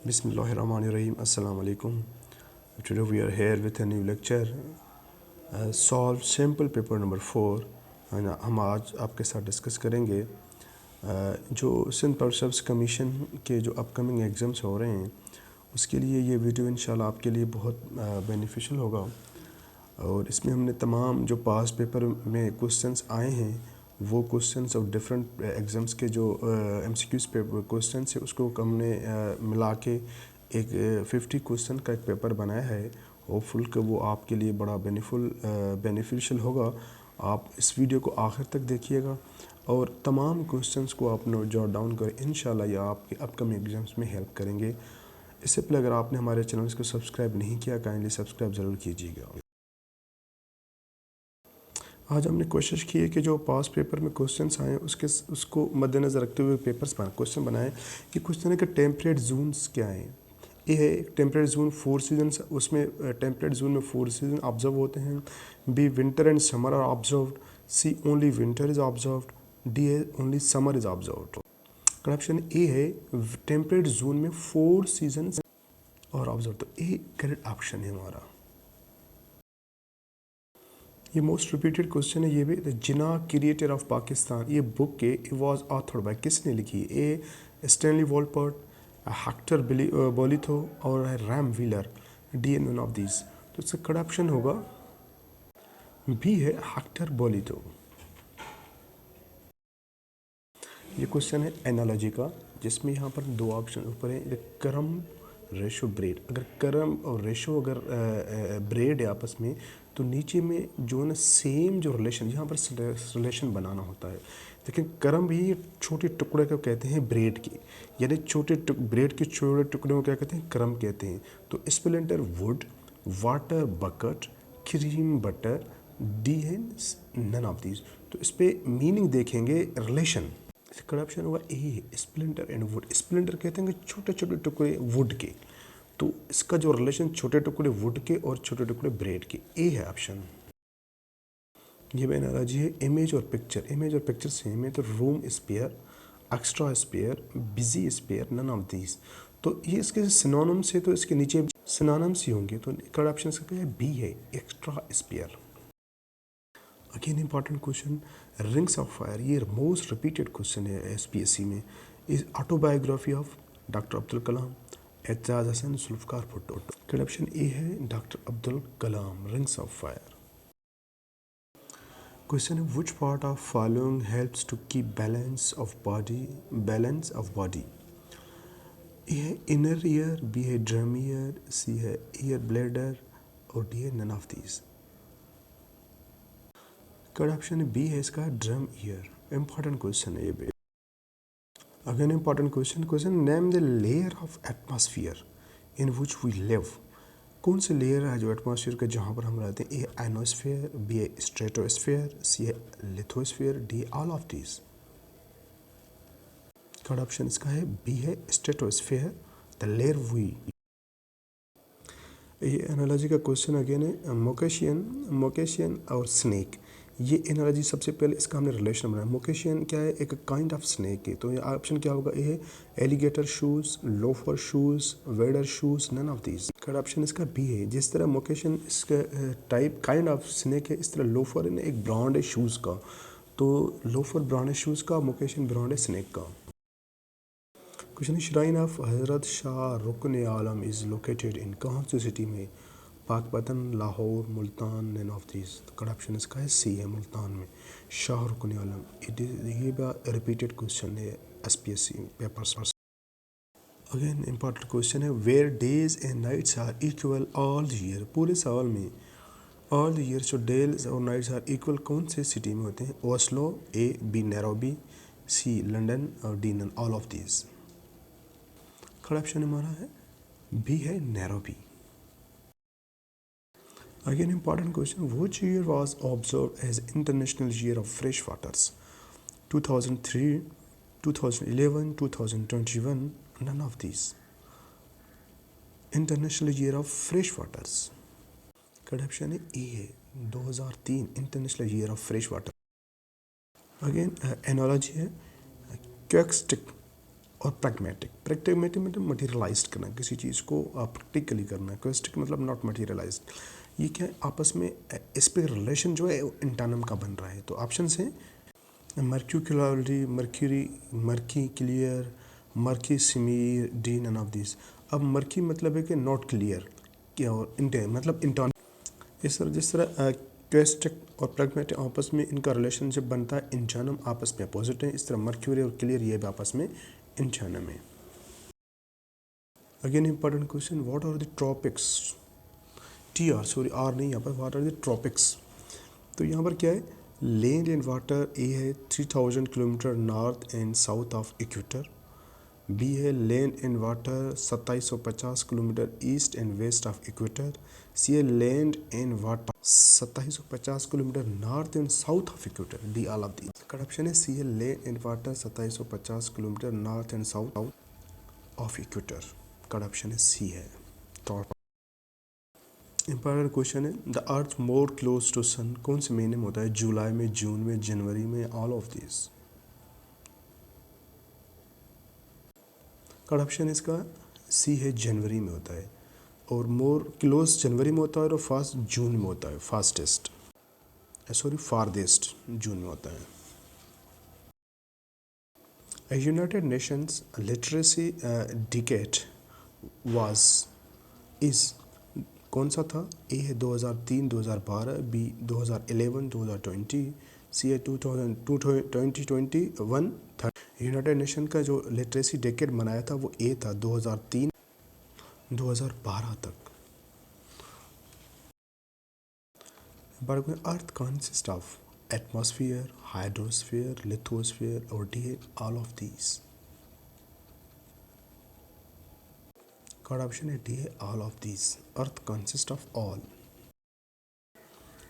Bismillahirrahmanirrahim. Assalamu alaikum. Today we are here with a new lecture. Solve simple paper number 4. हम आज आपके साथ discuss करेंगे जो सिंध पब्लिक सर्विस कमीशन के जो अपकमिंग एग्ज़ाम्स हो रहे हैं उसके लिए ये वीडियो इंशाल्लाह आपके लिए बहुत बेनिफिशियल होगा। और इसमें हमने तमाम जो पास पेपर में क्वेश्चंस आए हैं वो क्वेश्चंस और डिफरेंट एग्ज़ाम्स के जो MCQs पेपर क्वेश्चंस है उसको हमने मिला के एक 50 क्वेश्चन का एक पेपर बनाया है। होपफुल कि वो आपके लिए बड़ा बेनिफिशियल होगा। आप इस वीडियो को आखिर तक देखिएगा और तमाम क्वेश्चंस को आप नोट जॉट डाउन करें। इंशाल्लाह ये आपके अपकमिंग एग्ज़ाम्स में हेल्प करेंगे। इससे पहले अगर आपने हमारे चैनल को सब्सक्राइब नहीं किया काइंडली सब्सक्राइब ज़रूर कीजिएगा। आज हमने कोशिश की है कि जो पास पेपर में क्वेश्चंस आए उसको मद्देनज़र रखते हुए क्वेश्चन बनाए कि कुछ तरह के टेम्परेट जोन्स क्या हैं। ए है टेम्परेट जोन 4 सीजन्स, उसमें टेम्परेट जोन में 4 सीजन ऑब्जर्व होते हैं। B winter and summer are observed. C only winter is observed. D है only summer is observed. Option A है टेम्परेट जोन में 4 सीजन और ऑब्जर्व, तो ए करेक्ट ऑप्शन है हमारा। ये मोस्ट रिपीटेड क्वेश्चन है ये भी। The Jinnah creator of Pakistan, ये बुक के वाज ऑथर्ड बाय, किसने लिखी? A Stanley Wolpert, Hector Bolitho और Ram Wheeler. D none of these. तो इसका करेक्ट ऑप्शन होगा बी है हेक्टर बोलिथो। ये क्वेश्चन है एनालॉजी का जिसमें यहाँ पर दो ऑप्शन ऊपर है, करम रेशो ब्रेड। अगर करम और रेशो अगर ब्रेड है आपस में तो नीचे में जो है ना सेम जो रिलेशन यहाँ पर रिलेशन बनाना होता है। लेकिन करम भी छोटे टुकड़े को कहते हैं ब्रेड के, यानी ब्रेड के छोटे टुकड़े को क्या कहते हैं? करम कहते हैं। तो splinter would, water bucket, cream butter. D है नन ऑफ दीज। तो इस पर मीनिंग देखेंगे रिलेशन। करप्शन हुआ ए स्प्लिंटर एंड वुड। स्प्लिंटर कहते हैं कि छोटे छोटे टुकड़े वुड के, तो इसका जो रिलेशन छोटे टुकड़े वुड के और छोटे टुकड़े ब्रेड के, ए है ऑप्शन। ये भी एनालॉजी है इमेज और पिक्चर। इमेज और पिक्चर सेम है, तो room spare, extra spare, busy spare, none of these. तो ये इसके सिनोनिम्स है तो इसके नीचे सिनोनिम्स ही होंगे, तो करेक्ट ऑप्शन इसका क्या है? बी है extra spare. Again important question, rings of fire, ये मोस्ट रिपीटेड क्वेश्चन है SPSC में। Is autobiography of doctor Abdul Kalam, Ejaz Hasan, Zulfikar Bhutto. Correct option A है doctor Abdul Kalam, rings of fire. Question है which part of following helps to keep balance of body? A है inner ear, B है drum ear, C है ear bladder और D है none of these. Correct option B है इसका drum ear. Important question है ये भी। Again important question name the layer of atmosphere in which we live. कौन से लेयर है जो एटमॉस्फेयर का जहाँ पर हम रहते हैं? ए आइनोस्फेयर, बी है स्ट्रेटोस्फेयर, सी है lithosphere, D all of these. Third option इसका है बी है स्ट्रेटोस्फेयर, द लेयर वी। ये एनालॉजी का क्वेश्चन अगेन है मोकेशियन और स्नेक। ये एनालॉजी सबसे पहले इसका हमने रिलेशन बनाया। मोकेशियन क्या है? एक काइंड ऑफ स्नेक है। तो ये ऑप्शन क्या होगा? ए है alligator shoes, loafer shoes, wader shoes, none of these. Third option इसका बी है। जिस तरह मोकेशियन इसका टाइप काइंड ऑफ स्नेक है, इस तरह लोफर है एक ब्रांड है शूज़ का। तो लोफर ब्रांड है शूज़ का, मोकेशियन ब्रांड है स्नेक का। क्वेश्चन श्राइन ऑफ हज़रत शाह रुकन आलम इज़ लोकेटेड इन, कौन सी सिटी में? Pakpattan, Lahore, Multan, none of these. तो करेक्ट ऑप्शन इसका है सी है मुल्तान में, शाह रुकन आलम। ये भी रिपीटेड क्वेश्चन है SPSC पेपर्स पर। अगेन इंपॉर्टेंट क्वेश्चन है where days and nights are equal all the year. पूरे साल में ऑल द ईयर जो डेज और नाइट्स आर इक्वल कौन से सिटी में होते हैं? Oslo, A, B Nairobi, C London और D none all of these. Correct option हमारा है बी है Nairobi. Again important question, which year was observed as International Year of Fresh Waters? 2003, 2011, 2021, none of these. International Year of Fresh Waters. Correct option है E है 2003 International Year of Fresh Water. Again analogy है quake stick और pragmatic. Pragmatic मतलब materialise करना, किसी चीज़ को practically करना। क्वेस्टिक मतलब नॉट मटीरियलाइज्ड। ये क्या है, आपस में इस पे रिलेशन जो है इंटानम का बन रहा है। तो ऑप्शन है मर्क्यूक्युलरिटी, मर्क्यूरी, मर्की क्लियर, मर्की सिमी, डी नन ऑफ दिस। अब मर्की मतलब है कि नॉट क्लियर, क्या और मतलब इंटॉन। इस तरह जिस तरह क्वेस्टिक और प्रैग्मेटिक आपस में इनका रिलेशनशिप बनता है, इंटानम आपस में अपोजिट है, इस तरह मर्क्यूरी और क्लियर ये भी आपस में इंटानम है। Again important question, what are the tropics, T are sorry are नहीं यहाँ पर, व्हाट आर द ट्रॉपिक्स। तो यहाँ पर क्या है, लैंड एंड वाटर ए है 3000 kilometre north and south of equator. B है land and water 2750 kilometre east and west of equator. C है land and water 2750 kilometre north and south of equator. D all of the. Correct option है C है land and water 2750 kilometre north and south of equator. Correct option है C है। Important question है, the earth more close to sun कौन से महीने में होता है, जुलाई में, जून में, जनवरी में, all of this. Correct option इसका सी है, जनवरी में होता है। और मोर क्लोज जनवरी में होता है और फास्ट जून में होता है, फास्टेस्ट सॉरी फारदेस्ट जून में होता है। United Nations literacy decade was is कौन सा था, ए है 2003 2012, बी 2011 2020, सी है 2021। यूनाइटेड नेशन का जो लिटरेसी डेकेड मनाया था वो ए था 2003 2012 तक। But earth consist of atmosphere, hydrosphere, lithosphere और D all of these. Correct option है D all of these. Earth consist of all.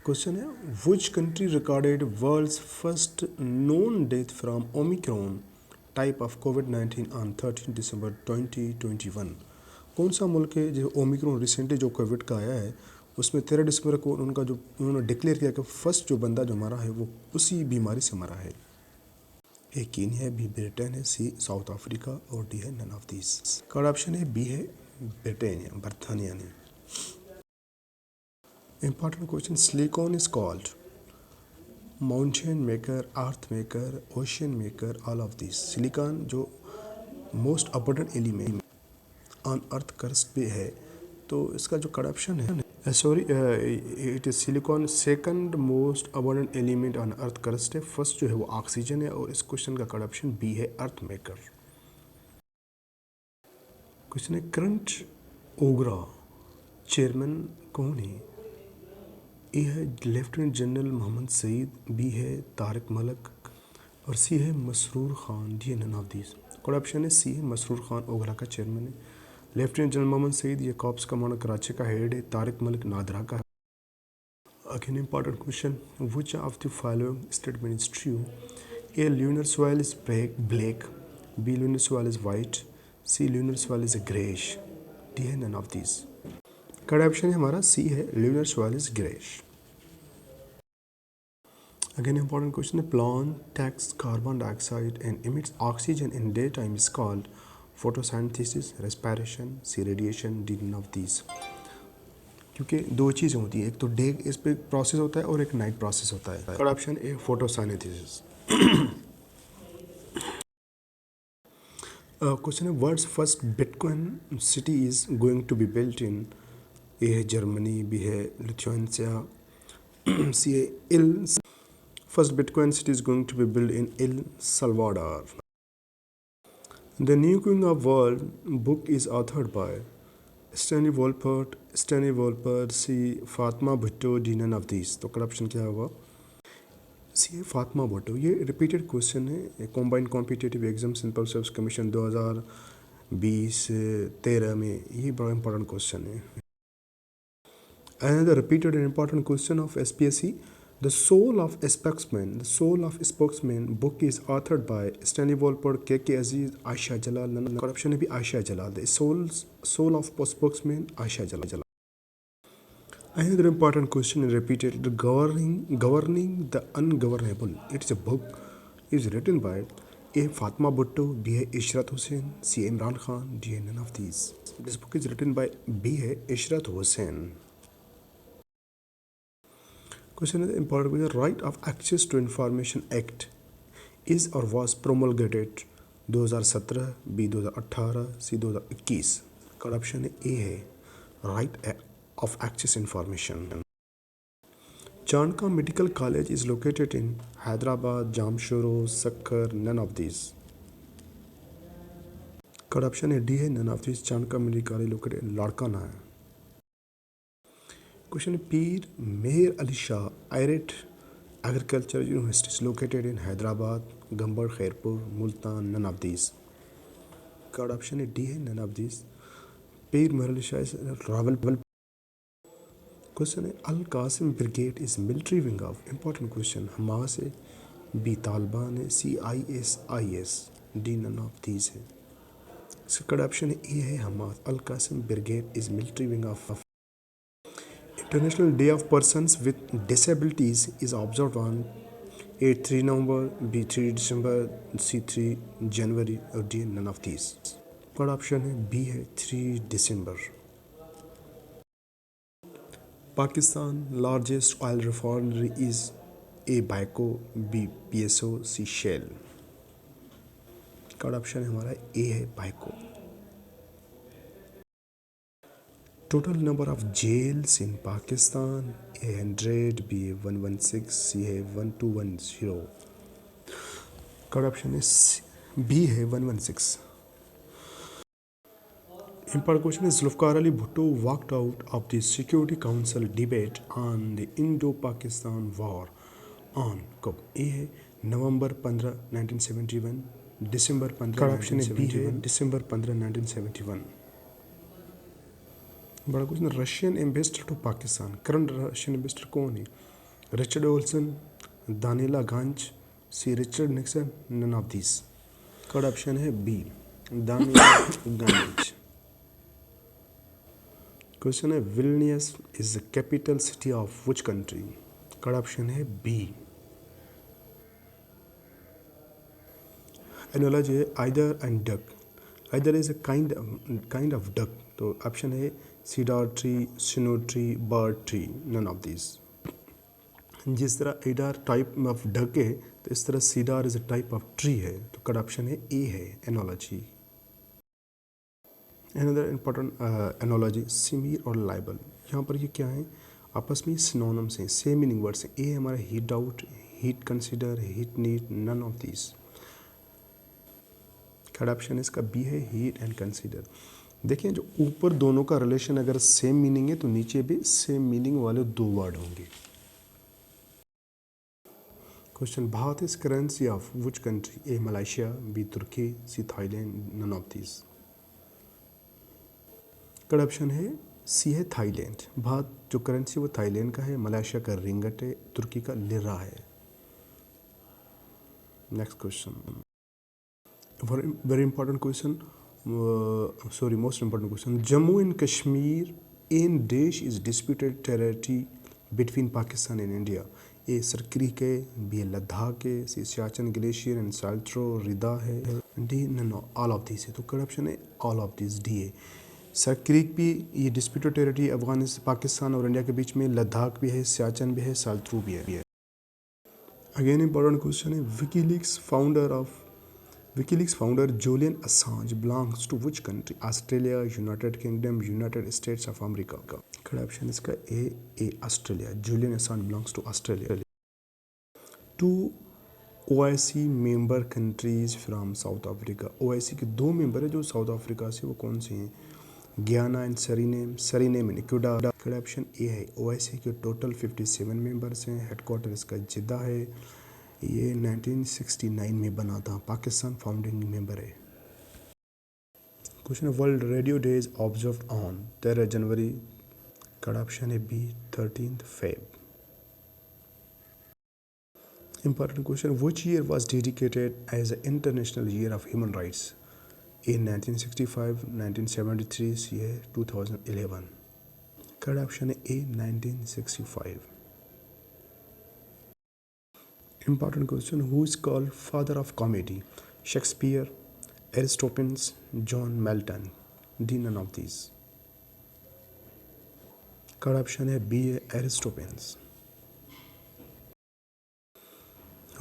Question है, which country recorded world's first known death from omicron type of कोविड-19 on 13 December 2021। कौन सा मुल्क है जो Omicron recently जो कोविड का आया है उसमें 13 दिसंबर को उनका जो उन्होंने डिक्लेयर किया कि फर्स्ट जो बंदा जो मरा है वो उसी बीमारी से मरा है। ए कीनिया है, बी ब्रिटेन है, सी साउथ अफ्रीका और डी है none of these. Correct option है बी है ब्रिटेनिया, बर्तानिया नहीं। Important question, silicon is called mountain maker, earth maker, ocean maker, all of this. Silicon जो most abundant element on earth crust पे है, तो इसका जो करेक्ट ऑप्शन है sorry it is silicon second most abundant element on earth crust है। First जो है वो ऑक्सीजन है और इस क्वेश्चन का करेक्ट ऑप्शन बी है अर्थ मेकर। क्वेश्चन है, करंट ओगरा चेयरमैन कौन है, ए है lieutenant general Mohammad Saeed, B है तारिक मलिक और सी है Masroor Khan. D none of these. Correct option है सी है मसरूर खान ओगरा का चेयरमैन है। लेफ्टिनेंट जनरल मोहम्मद सईद ये कॉप्स कमांडर कराची का हेड है। तारिक मलिक नादरा का है। Again important question, which of the following statement is true, A lunar soil is black, B lunar soil is white, C lunar soil is greyish, D है none of these. Correct option है हमारा C है lunar soil is greyish. Again important question, a plant takes carbon dioxide and emits oxygen in daytime is called photosynthesis, respiration, C radiation, D none of these। क्योंकि दो चीज़ें होती हैं, एक तो डे इस पे प्रोसेस होता है और एक नाइट प्रोसेस होता है। Correct option A photosynthesis. Question है, world's first bitcoin city is going to be built in, A है जर्मनी, बी है लिथुआनिया, सी है इल। First Bitcoin city is going to be built in El Salvador. The New King of World book is authored by Stanley Wolpert, C. Fatma Bhutto, D none of these। तो corruption क्या होगा, सी है फातिमा भुट्टो। ये repeated question है combined competitive exam simple service commission 2020-13 में, ये बड़ा important question है। Another repeated and important question of SPSC, The Soul of a Spokesman book is authored by Stanley Wolpert, K.K. Aziz, Aisha Jalal। Corruption भी Aisha Jalal। The Soul of a Spokesman, Aisha Jalal। Another important question is repeated, Governing the Ungovernable। It's a book is written by A. Fatma Bhutto, B. है Ishrat Hussain, C. Imran Khan, D. है none of these. This book is written by B. है Ishrat Hussain. Question is important question. Right of Access to Information Act is or was promulgated 2017, B 2018, C 2021. का option A है right of access information. Chandka medical college is located in Hyderabad, Jamshoro, Sukkur, none of this. का option है D है none of this. Chandka medical college located in Larkana है. Question Pir Mehr Ali Shah arid agriculture university is located in Hyderabad, Gambat, Khairpur, Multan, none of this. का option है D है none of this. Pir Mehr Ali Shah Rawal. Question है Al Qassam brigade is military wing of. Important question. Hamas है, B Taliban है, C ISIS, D none of these है. इसका option A है Hamas. Al Qassam brigade is military wing of. International day of persons with disabilities is observe on 3 November, B 3 December, C 3 January और D none of these. का option है B है 3 December. Pakistan largest oil refinery is A. Baiko, B. PSO, C. Shell. का option है हमारा A है Byco. Total number of jails in Pakistan A 100, B 116, C है 1210. का ऑप्शन है बी है 116. Important question is Zulfikar Ali Bhutto walked out of the Security Council debate on the Indo-Pakistan War on कब. ए है नवंबर 15, 1971, दिसंबर 15, ऑप्शन है बी है दिसंबर 15, 1971. बड़ा question. Russian ambassador to Pakistan, current Russian ambassador कौन है? Richard Olson, Danila Ganich, C Richard Nixon, none of this. का option है B Danila Ganich. Question है Vilnius is the capital city of which country. का option है B. Analogy है eider and duck. Eider is a kind of duck. तो option है cedar tree, सिनो tree, bird tree, none of this. जिस तरह आइडर type of duck है तो इस तरह cider is a type of tree है. तो का ऑप्शन है ए है एनोलॉजी. Another important एनोलॉजी सिमीर और लाइबल. यहाँ पर ये क्या है? आपस में सिनोनिम्स हैं, सेम मीनिंग वर्ड्स हैं. ए हमारा heat out, heat consider, heat need, none of this. Third option इसका बी है हीट एंड कंसीडर. देखिए जो ऊपर दोनों का रिलेशन अगर सेम मीनिंग है तो नीचे भी सेम मीनिंग वाले दो वर्ड होंगे. Question baht is currency of which country. A Malaysia, B Turkey, C Thailand, none of this. Third option है सी है थाईलैंड. भारत जो करेंसी वो थाईलैंड का है, मलेशिया का रिंगट है, तुर्की का लिरा है. Next question very important question. Most important question. Jammu and Kashmir in देश is disputed territory between Pakistan and India. A Sir Creek है, बी लद्दाख है, C Siachen glacier and Saltoro ridge है, D no all of this है. तो करेक्ट ऑप्शन है ऑल ऑफ दिस, डी है. सरक्रीक भी ये डिस्प्यूटेड टेरिटरी अफगानिस्तान, पाकिस्तान और इंडिया के बीच में. लद्दाख भी है, सियाचिन भी है, साल्ट्रो भी है. अगेन इंपॉर्टेंट क्वेश्चन है WikiLeaks founder Julian Assange belongs to which country. Australia, United Kingdom, United States of America. खड़ा ऑप्शन इसका A Australia. Julian Assange belongs to Australia. 2 OIC member countries from South Africa. OIC के 2 member है जो south Africa से, वो कौन से हैं? गियाना एंड सरीनेम एंड इक्वाडोर. खड़ा ऑप्शन ए है. OIC के टोटल 57 मेंबर्स हैं. हेडक्वार्टर इसका जिद्दा है. ये 1969 में बना था. पाकिस्तान फाउंडिंग मेंबर है. Question world radio day is observe on 13 January. का ऑप्शन है B 13 Feb. Important question. Which year was dedicated as an International Year of Human Rights? A 1965, 1973, C 2011. Correct option है A 1965. Important question. Who is called father of comedy? Shakespeare, Aristophanes, John Milton, D none of these. Correct option है B है Aristophanes.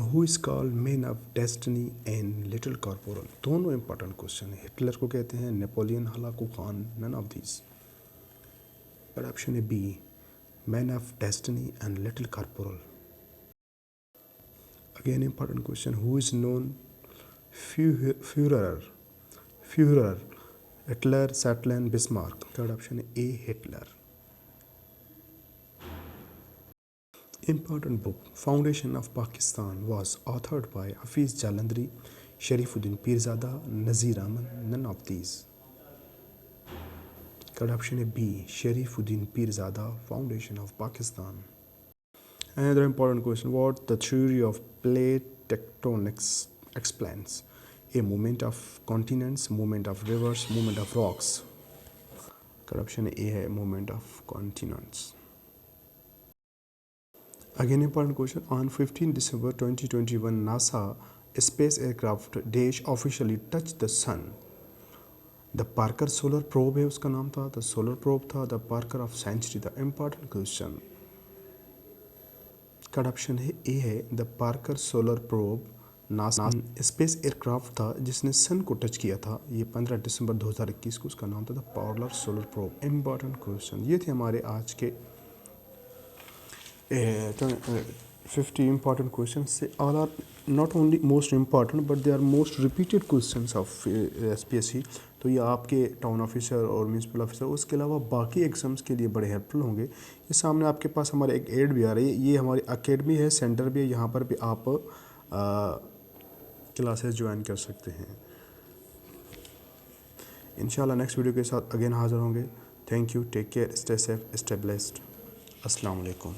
Who is called man of destiny and little corporal. दोनों important question है। Hitler को कहते हैं, Napoleon, Hulagu Khan, none of these. Correct option है B, man of destiny and little corporal. Again important question, who is known Führer, Führer, Hitler, Stalin, Bismarck. Third option है A, Hitler. Important book, Foundation of Pakistan, was authored by Hafiz Jalandhari, Sharifuddin Pirzada, Nazir Ahmad, none of these. Correct option is B, Sharifuddin Pirzada, Foundation of Pakistan. Another important question, what the theory of plate tectonics explains? A movement of continents, movement of rivers, movement of rocks. Correct option A है movement of continents. Again important question, on 15 December 2021 NASA space aircraft dash officially touched the sun. The Parker solar probe है उसका नाम था, the solar probe था the Parker of century। the important question, correct option है A है the Parker solar probe। NASA space aircraft था जिसने सन को टच किया था, ये 15 दिसंबर 2021 को, उसका नाम था the parlour solar probe. Important question ये थे हमारे आज के 50 important questions. They all are not only most important but they are most repeated questions of SPSC। तो ये आपके टाउन ऑफिसर और म्यूनसिपल ऑफिसर, उसके अलावा बाकी एग्ज़ाम्स के लिए बड़े हेल्पफुल होंगे। ये सामने आपके पास हमारे एक एड भी आ रही है, ये हमारी अकेडमी है, सेंटर भी है, यहाँ पर भी आप क्लासेस ज्वाइन कर सकते हैं। इंशाल्लाह नेक्स्ट वीडियो के साथ अगेन हाज़िर होंगे। Thank you, take care, stay safe, stay blessed. अस्सलाम वालेकुम।